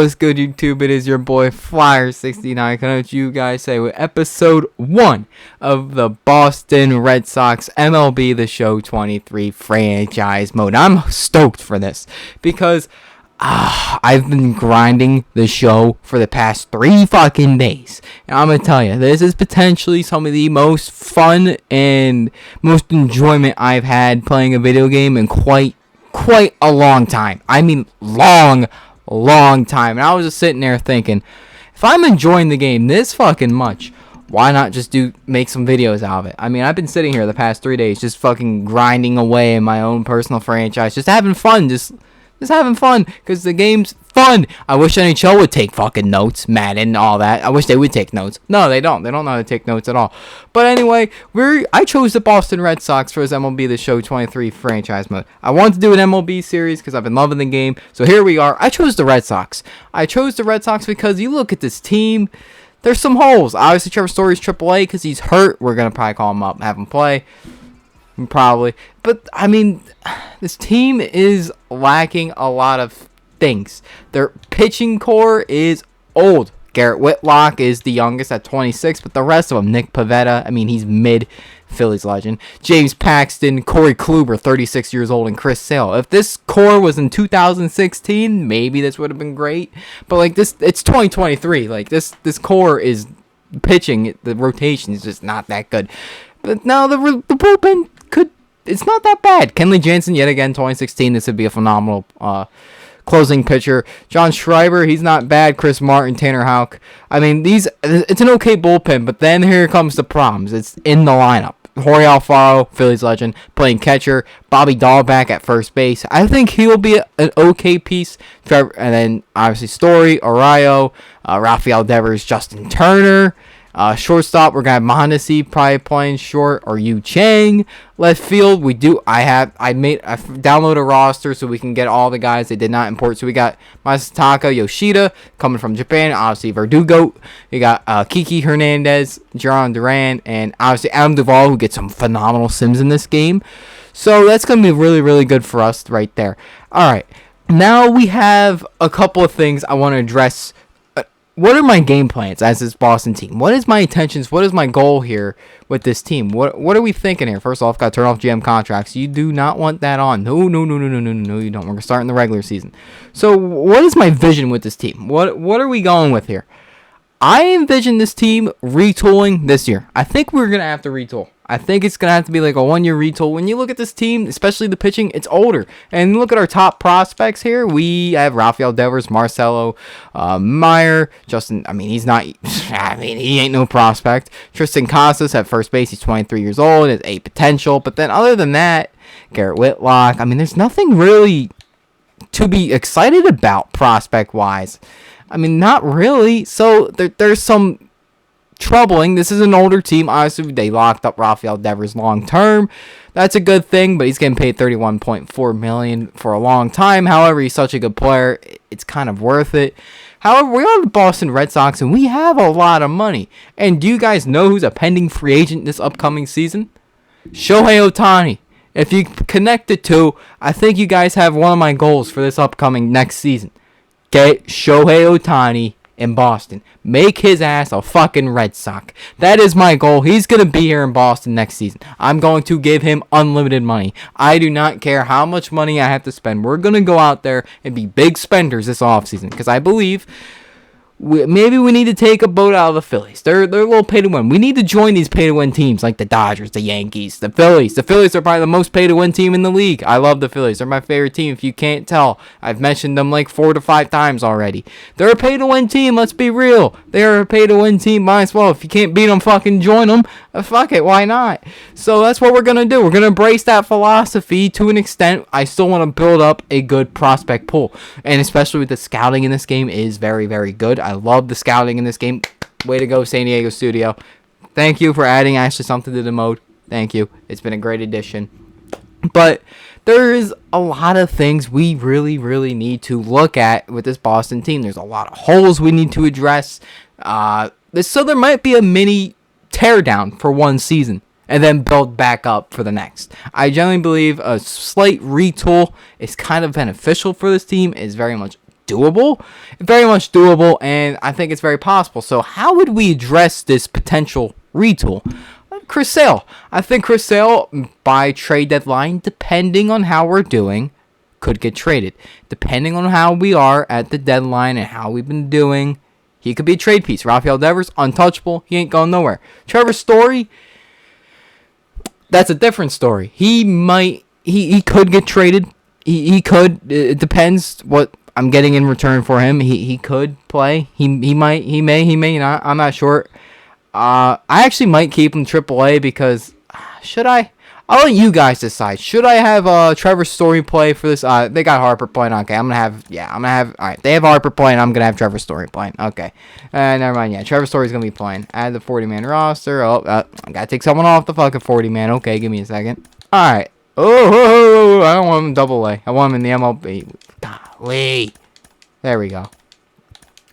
what's good, YouTube? It is your boy Flyer69 coming to you guys today with episode 1 of the Boston Red Sox MLB The Show 23 franchise mode. I'm stoked for this because I've been grinding the show for the past 3 fucking days. And I'm going to tell you, this is potentially some of the most fun and most enjoyment I've had playing a video game in quite a long time. I mean, long time. And I was just sitting there thinking, if I'm enjoying the game this fucking much, why not just make some videos out of it? I mean, I've been sitting here the past 3 days just fucking grinding away in my own personal franchise, just having fun, just having fun, because the game's fun. I wish NHL would take fucking notes, Madden and all that. I wish they would take notes. No, they don't. They don't know how to take notes at all. But anyway, I chose the Boston Red Sox for this MLB The Show 23 franchise mode. I wanted to do an MLB series because I've been loving the game. So here we are. I chose the Red Sox. I chose the Red Sox because you look at this team, there's some holes. Obviously, Trevor Story's AAA because he's hurt. We're going to probably call him up and have him play. Probably. But, I mean, this team is lacking a lot of things. Their pitching core is old. Garrett Whitlock is the youngest at 26, but the rest of them, Nick Pivetta, I mean, he's mid, Phillies legend. James Paxton, Corey Kluber, 36 years old, and Chris Sale. If this core was in 2016, maybe this would have been great. But, like, it's 2023. Like, this core is pitching. The rotation is just not that good. But now the bullpen it's not that bad. Kenley Jansen, yet again, 2016. This would be a phenomenal closing pitcher. John Schreiber, he's not bad. Chris Martin, Tanner Houck. I mean, it's an okay bullpen, but then here comes the problems. It's in the lineup. Jorge Alfaro, Phillies legend, playing catcher. Bobby Dahlbeck at first base. I think he'll be an okay piece. And then, obviously, Story, Arroyo, Rafael Devers, Justin Turner. Shortstop, we're going to have Mondesi probably playing short, or Yu Chang. Left field, I downloaded a roster so we can get all the guys they did not import. So we got Masataka Yoshida coming from Japan, obviously Verdugo. We got Kiki Hernandez, Jaron Duran, and obviously Adam Duvall, who gets some phenomenal sims in this game. So that's going to be really, really good for us right there. All right, now we have a couple of things I want to address. What are my game plans as this Boston team? What is my intentions? What is my goal here with this team? What are we thinking here? First off, got to turn off GM contracts. You do not want that on. No, you don't. We're going to start in the regular season. So what is my vision with this team? What are we going with here? I envision this team retooling this year. I think we're going to have to retool. I think it's going to have to be like a 1-year retool. When you look at this team, especially the pitching, it's older. And look at our top prospects here. We have Rafael Devers, Marcelo Meyer, Justin. I mean, he ain't no prospect. Tristan Casas at first base. He's 23 years old. Has a potential. But then other than that, Garrett Whitlock. I mean, there's nothing really to be excited about prospect-wise. I mean, not really. So there's some troubling. This is an older team. Obviously, they locked up Rafael Devers long term. That's a good thing, but he's getting paid $31.4 million for a long time. However, he's such a good player. It's kind of worth it. However, we are the Boston Red Sox, and we have a lot of money. And do you guys know who's a pending free agent this upcoming season? Shohei Ohtani. If you connect the two, I think you guys have one of my goals for this upcoming next season. Get Shohei Ohtani in Boston. Make his ass a fucking Red Sox. That is my goal. He's going to be here in Boston next season. I'm going to give him unlimited money. I do not care how much money I have to spend. We're going to go out there and be big spenders this offseason because I believe maybe we need to take a boat out of the Phillies. They're a little pay to win. We need to join these pay to win teams like the Dodgers, the Yankees, the Phillies. The Phillies are probably the most pay to win team in the league. I love the Phillies. They're my favorite team. If you can't tell, I've mentioned them like 4 to 5 times already. They're a pay to win team. Let's be real. They're a pay to win team. Might as well. If you can't beat them, fucking join them. Fuck it. Why not? So that's what we're gonna do. We're gonna embrace that philosophy to an extent. I still want to build up a good prospect pool, and especially with the scouting in this game is very, very good. I love the scouting in this game. Way to go, San Diego Studio. Thank you for adding actually something to the mode. Thank you. It's been a great addition. But there is a lot of things we really, really need to look at with this Boston team. There's a lot of holes we need to address. So there might be a mini teardown for one season and then build back up for the next. I generally believe a slight retool is kind of beneficial for this team. Is very much doable. Very much doable, and I think it's very possible. So how would we address this potential retool? Chris Sale. I think Chris Sale, by trade deadline, depending on how we're doing, could get traded. Depending on how we are at the deadline and how we've been doing, he could be a trade piece. Rafael Devers, untouchable. He ain't going nowhere. Trevor Story, that's a different story. He could get traded. He could. It depends what I'm getting in return for him. He could play. He may not. I'm not sure. I actually might keep him AAA because should I? I'll let you guys decide. Should I have Trevor Story play for this? They got Harper playing. Okay, I'm gonna have. All right, they have Harper playing. I'm gonna have Trevor Story playing. Okay, never mind. Yeah, Trevor Story's gonna be playing. Add the 40-man roster. Oh, I gotta take someone off the fucking 40-man. Okay, give me a second. All right. Oh, I don't want him in Double A. I want him in the MLB. Golly. There we go.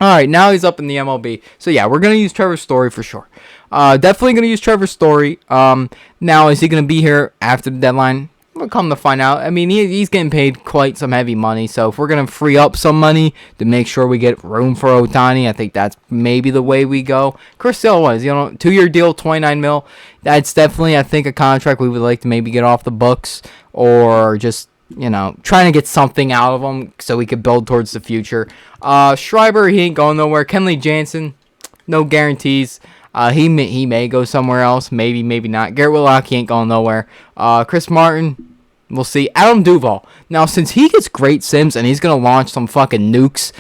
Alright, now he's up in the MLB. So yeah, we're going to use Trevor Story for sure. Definitely going to use Trevor Story. Now, is he going to be here after the deadline? We'll come to find out. I mean, he's getting paid quite some heavy money. So if we're going to free up some money to make sure we get room for Ohtani, I think that's maybe the way we go. Chris Sale was, 2-year deal, $29 million. That's definitely, I think, a contract we would like to maybe get off the books, or just, trying to get something out of him so we could build towards the future. Schreiber, he ain't going nowhere. Kenley Jansen, no guarantees. He may go somewhere else. Maybe not. Garrett Whitlock, he ain't going nowhere. Chris Martin, we'll see. Adam Duvall. Now, since he gets great sims and he's going to launch some fucking nukes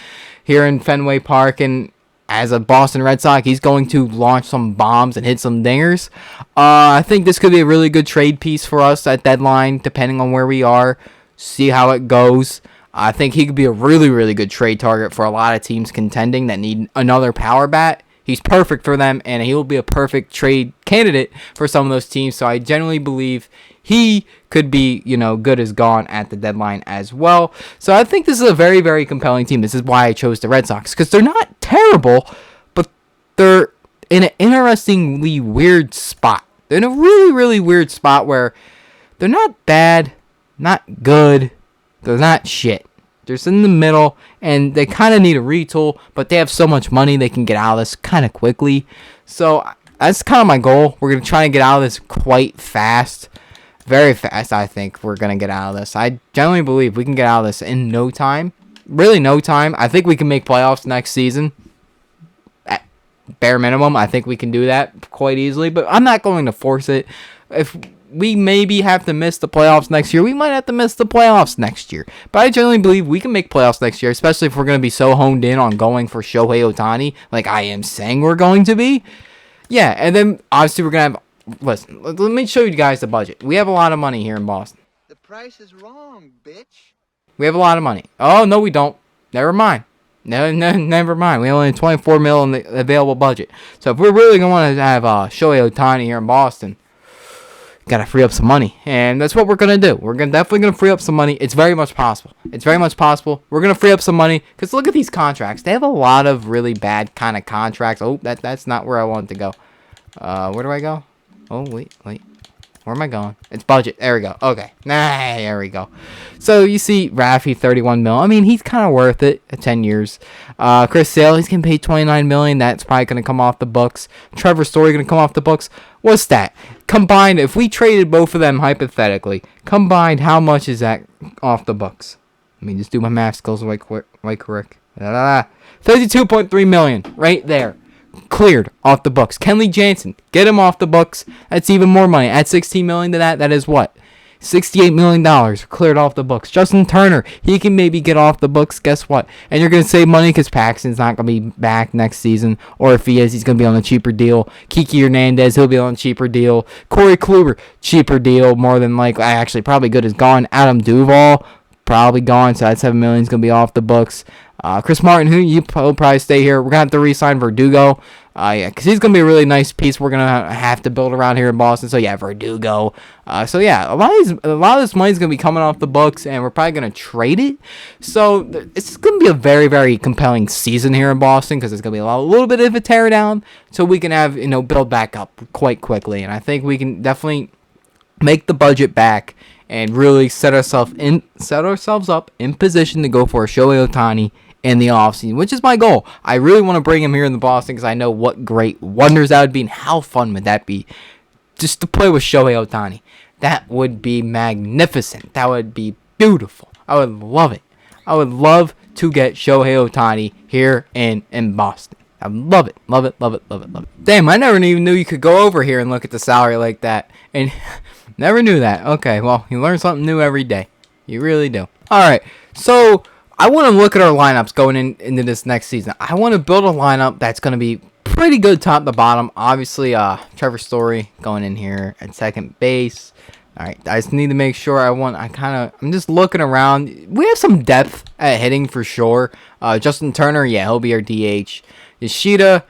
here in Fenway Park, and as a Boston Red Sox, he's going to launch some bombs and hit some dingers. I think this could be a really good trade piece for us at deadline, depending on where we are. See how it goes. I think he could be a really, really good trade target for a lot of teams contending that need another power bat. He's perfect for them, and he will be a perfect trade candidate for some of those teams. So I generally believe he could be, good as gone at the deadline as well. So I think this is a very, very compelling team. This is why I chose the Red Sox, because they're not terrible, but they're in an interestingly weird spot. They're in a really, really weird spot where they're not bad, not good, they're not shit. They're just in the middle, and they kind of need a retool, but they have so much money they can get out of this kind of quickly. So that's kind of my goal. We're going to try and get out of this quite fast. Very fast, I think we're going to get out of this. I generally believe we can get out of this in no time. Really no time. I think we can make playoffs next season. At bare minimum, I think we can do that quite easily, but I'm not going to force it. If we maybe have to miss the playoffs next year, we might have to miss the playoffs next year. But I generally believe we can make playoffs next year, especially if we're going to be so honed in on going for Shohei Ohtani, like I am saying we're going to be. Yeah, and then obviously we're going to have... Listen, let me show you guys the budget. We have a lot of money here in Boston. The price is wrong, bitch. We have a lot of money. Oh, no, we don't. Never mind. No, never mind. We only have $24 million in the available budget. So if we're really going to want to have Shohei Ohtani here in Boston, gotta free up some money, and that's what we're gonna do. We're definitely gonna free up some money. It's very much possible. We're gonna free up some money, because look at these contracts. They have a lot of really bad kind of contracts. Oh, that's not where I wanted to go. Where do I go? Oh, wait. Where am I going? It's budget. There we go. Okay. There we go. So you see Rafi, $31 million. I mean, he's kind of worth it at 10 years. Chris Sale, he's getting paid $29 million. That's probably going to come off the books. Trevor Story going to come off the books. What's that? Combined, if we traded both of them hypothetically, combined, how much is that off the books? Let me just do my math skills right quick. $32.3 million right there. Cleared off the books. Kenley Jansen, get him off the books. That's even more money. Add $16 million to that. That is what? $68 million cleared off the books. Justin Turner, he can maybe get off the books. Guess what? And you're going to save money because Paxton's not going to be back next season. Or if he is, he's going to be on a cheaper deal. Kiki Hernandez, he'll be on a cheaper deal. Corey Kluber, cheaper deal. More than likely, actually, probably good as gone. Adam Duvall, probably gone. So that $7 million is going to be off the books. Chris Martin, he'll probably stay here. We're going to have to re-sign Verdugo. Because he's going to be a really nice piece we're going to have to build around here in Boston. So, yeah, Verdugo. So, yeah, a lot of this money is going to be coming off the books, and we're probably going to trade it. So, it's going to be a very, very compelling season here in Boston, because it's going to be a little bit of a tear down, so we can have, build back up quite quickly. And I think we can definitely make the budget back and really set ourselves up in position to go for a Shohei Ohtani in the offseason, which is my goal. I really want to bring him here in the Boston because I know what great wonders that would be and how fun would that be just to play with Shohei Ohtani. That would be magnificent. That would be beautiful. I would love it. I would love to get Shohei Ohtani here in Boston. I love it. Love it. Love it. Love it. Love it. Damn, I never even knew you could go over here and look at the salary like that. And never knew that. Okay, well, you learn something new every day. You really do. All right, so I want to look at our lineups going into this next season. I want to build a lineup that's going to be pretty good top to bottom. Obviously, Trevor Story going in here at second base. All right, I just need to make sure I'm just looking around. We have some depth at hitting for sure. Justin Turner, yeah, he'll be our DH. Yoshida,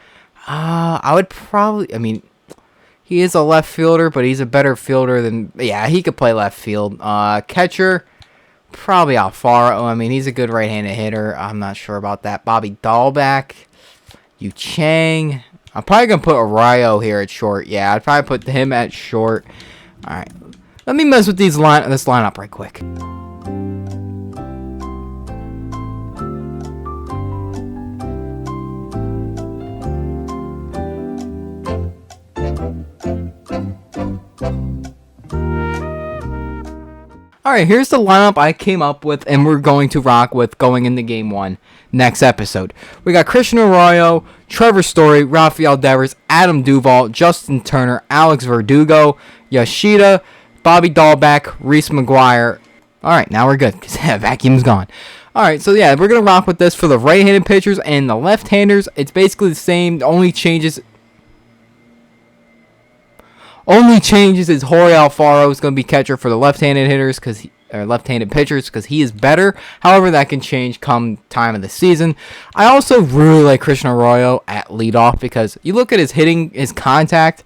he is a left fielder, but he's a better fielder than, he could play left field. Catcher, probably Alfaro. He's a good right-handed hitter. I'm not sure about that. Bobby Dahlback, Yu Chang. I'm probably going to put Arroyo here at short. Yeah, I'd probably put him at short. All right. Let me mess with this lineup right quick. Alright, here's the lineup I came up with and we're going to rock with going into Game 1 next episode. We got Christian Arroyo, Trevor Story, Rafael Devers, Adam Duvall, Justin Turner, Alex Verdugo, Yoshida, Bobby Dahlback, Reese McGuire. Alright, now we're good because that vacuum's gone. Alright, so yeah, we're going to rock with this for the right-handed pitchers and the left-handers. It's basically the same. The only changes is Jorge Alfaro is going to be catcher for the left-handed hitters left-handed pitchers because he is better. However, that can change come time of the season. I also really like Christian Arroyo at leadoff because you look at his hitting, his contact.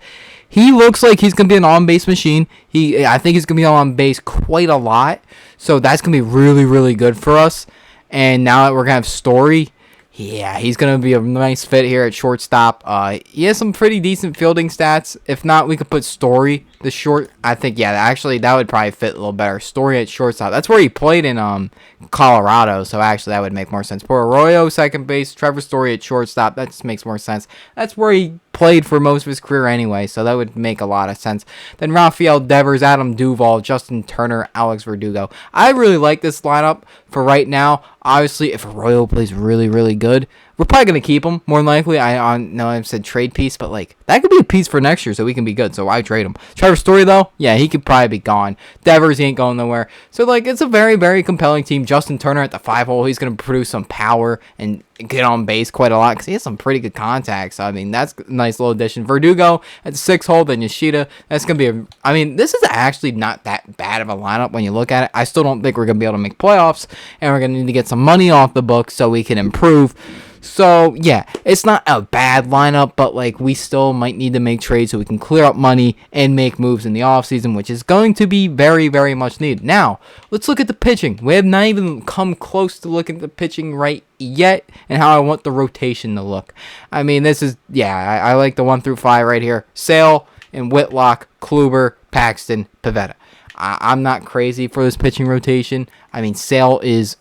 He looks like he's going to be an on-base machine. I think he's going to be on base quite a lot. So that's going to be really, really good for us. And now that we're going to have Story, yeah, he's going to be a nice fit here at shortstop. He has some pretty decent fielding stats. If not, we could put Story, the short. I think, actually, that would probably fit a little better. Story at shortstop. That's where he played in Colorado, so actually that would make more sense. Put Arroyo, second base, Trevor Story at shortstop. That just makes more sense. That's where he played for most of his career anyway, so that would make a lot of sense. Then Rafael Devers, Adam Duvall, Justin Turner, Alex Verdugo. I really like this lineup for right now. Obviously, if Arroyo plays really, really good, we're probably going to keep him, more than likely. I know I've said trade piece, but that could be a piece for next year so we can be good, so why trade him? Trevor Story, though, yeah, he could probably be gone. Devers, he ain't going nowhere. So, it's a very, very compelling team. Justin Turner at the 5-hole, he's going to produce some power and get on base quite a lot because he has some pretty good contacts. So, that's a nice little addition. Verdugo at the 6-hole, then Yoshida. That's going to be this is actually not that bad of a lineup when you look at it. I still don't think we're going to be able to make playoffs, and we're going to need to get some money off the books so we can improve. So, yeah, it's not a bad lineup, but, we still might need to make trades so we can clear up money and make moves in the offseason, which is going to be very, very much needed. Now, let's look at the pitching. We have not even come close to looking at the pitching right yet and how I want the rotation to look. This is, I like the 1 through 5 right here. Sale and Whitlock, Kluber, Paxton, Pivetta. I'm not crazy for this pitching rotation. Sale is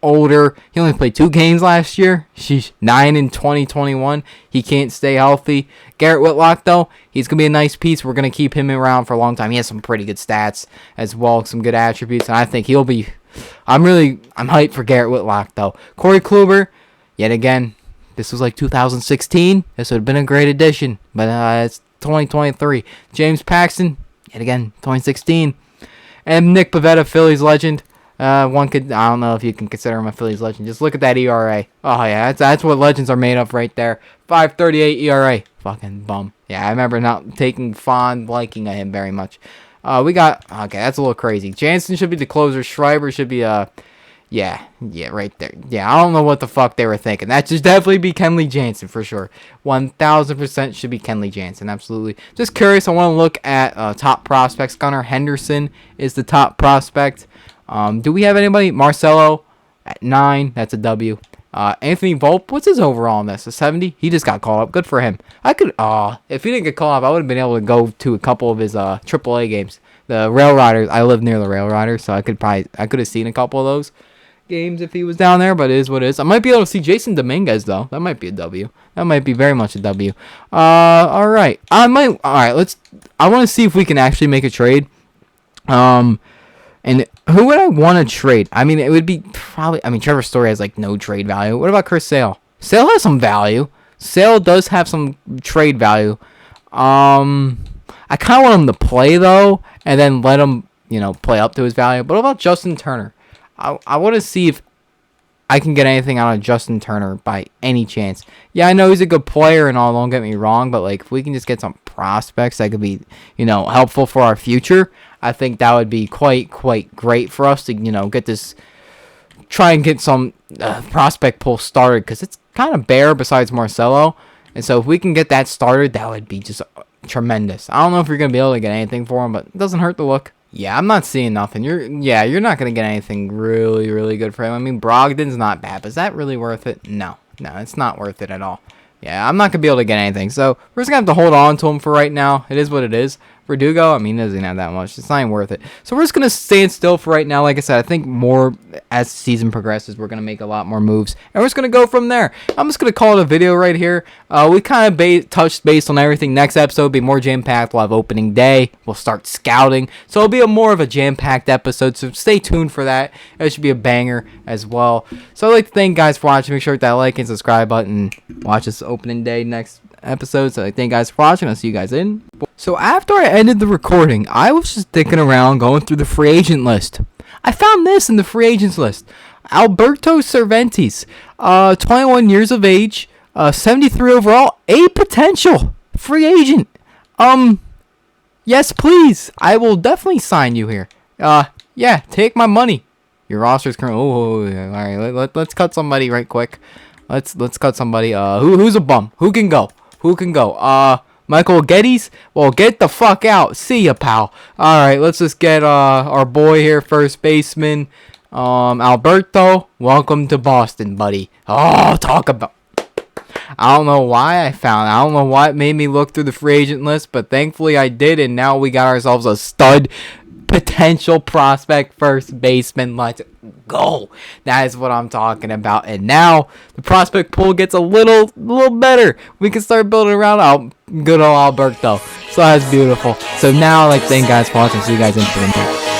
older. He only played 2 games last year. She's 9 in 2021. He can't stay healthy. Garrett Whitlock, though, he's going to be a nice piece. We're going to keep him around for a long time. He has some pretty good stats as well, some good attributes, and I think he'll be... I'm hyped for Garrett Whitlock, though. Corey Kluber, yet again, this was 2016. This would have been a great addition, but it's 2023. James Paxton, yet again, 2016. And Nick Pivetta, Phillies legend. I don't know if you can consider him a Phillies legend. Just look at that ERA. Oh, yeah, that's what legends are made of right there. 5.38 ERA. Fucking bum. Yeah, I remember not taking fond liking of him very much. Okay, that's a little crazy. Jansen should be the closer. Schreiber should be, right there. Yeah, I don't know what the fuck they were thinking. That should definitely be Kenley Jansen for sure. 1,000% should be Kenley Jansen, absolutely. Just curious, I want to look at top prospects. Gunnar Henderson is the top prospect. Do we have anybody? Marcelo at 9. That's a W. Anthony Volpe, what's his overall on this? A 70? He just got called up. Good for him. If he didn't get called up, I would have been able to go to a couple of his AAA games. The Rail Riders, I live near the Rail Riders, so I could have seen a couple of those games if he was down there, but it is what it is. I might be able to see Jason Dominguez though. That might be a W. That might be very much a W. All right. All right. I want to see if we can actually make a trade. And who would I want to trade? I mean, it would be probably. I mean, Trevor Story has like no trade value. What about Chris Sale? Sale has some value. Sale does have some trade value. I kind of want him to play though, and then let him, play up to his value. But what about Justin Turner? I want to see if I can get anything out of Justin Turner by any chance. Yeah, I know he's a good player and all, don't get me wrong, but like if we can just get some prospects that could be, helpful for our future, I think that would be quite great for us to, get this, try and get some prospect pool started, because it's kind of bare besides Marcelo. And so if we can get that started, that would be just tremendous. I don't know if you're going to be able to get anything for him, but it doesn't hurt to look. Yeah, I'm not seeing nothing. You're not going to get anything really good for him. I mean, Brogdon's not bad, but is that really worth it? No, it's not worth it at all. Yeah, I'm not going to be able to get anything. So we're just going to have to hold on to him for right now. It is what it is. Verdugo, I mean, he doesn't have that much. It's not even worth it. So we're just going to stand still for right now. Like I said, I think more as the season progresses, we're going to make a lot more moves. And we're just going to go from there. I'm just going to call it a video right here. We kind of touched base on everything. Next episode will be more jam-packed. We'll have opening day. We'll start scouting. So it'll be more of a jam-packed episode. So stay tuned for that. It should be a banger as well. So I'd like to thank you guys for watching. Make sure to hit that like and subscribe button. Watch this opening day next episode. So I thank you guys for watching. I'll see you guys in. So after I ended the recording, I was just dicking around going through the free agent list. I found this in the free agents list. Alberto Cervantes, 21 years of age, 73 overall, a potential free agent. Yes, please. I will definitely sign you here. Yeah, take my money. Your roster's currently. Oh, all right. Let's cut somebody right quick. Let's cut somebody. Who's a bum? Who can go? Michael Geddes? Well, get the fuck out. See ya, pal. Alright, let's just get our boy here, first baseman. Alberto, welcome to Boston, buddy. Oh, talk about... I don't know what made me look through the free agent list, but thankfully I did, and now we got ourselves a stud potential prospect first baseman. Let's go. That is what I'm talking about. And now the prospect pool gets a little better. We can start building around good old Alberto. So that's beautiful. So now I'd like to thank you guys for watching. See you guys in for the next.